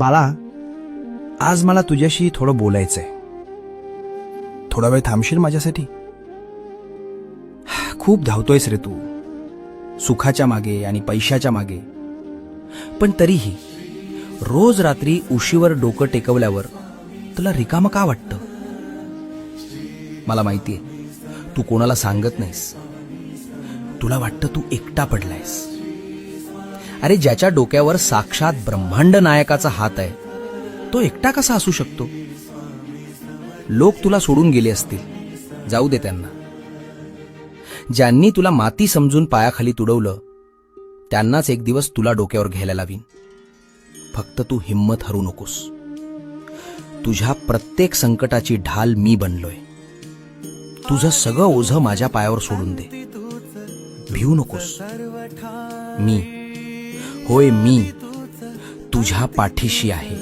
बाळा, आज मला तुझ्याशी थोडं बोलायचंय. थोडा वेळ थांबशील माझ्यासाठी? खूप धावतोयस रे तू, सुखाच्या मागे आणि पैशाच्या मागे. पण तरीही रोज रात्री उशीवर डोकं टेकवल्यावर तुला रिकामं का वाटतं? मला माहितीये, तू कोणाला सांगत नाहीस. तुला वाटतं तू एकटा पडलायस. अरे, ज्याच्या डोक्यावर साक्षात ब्रह्मांड नायकाचा हात आहे, तो एकटा कसा असू शकतो? लोक तुला सोडून गेले असतील, जाऊ दे त्यांना. ज्यांनी तुला माती समजून पायाखाली तुडवलं, त्यांनाच एक दिवस तुला डोक्यावर घ्यायला लावीन. फक्त तू हिम्मत हरू नकोस. तुझ्या प्रत्येक संकटाची ढाल मी बनलोय. तुझं सगळं ओझं माझ्या पायावर सोडून दे. भिवू नकोस. मी, होय मी, तुझ्या पाठीशी आहे.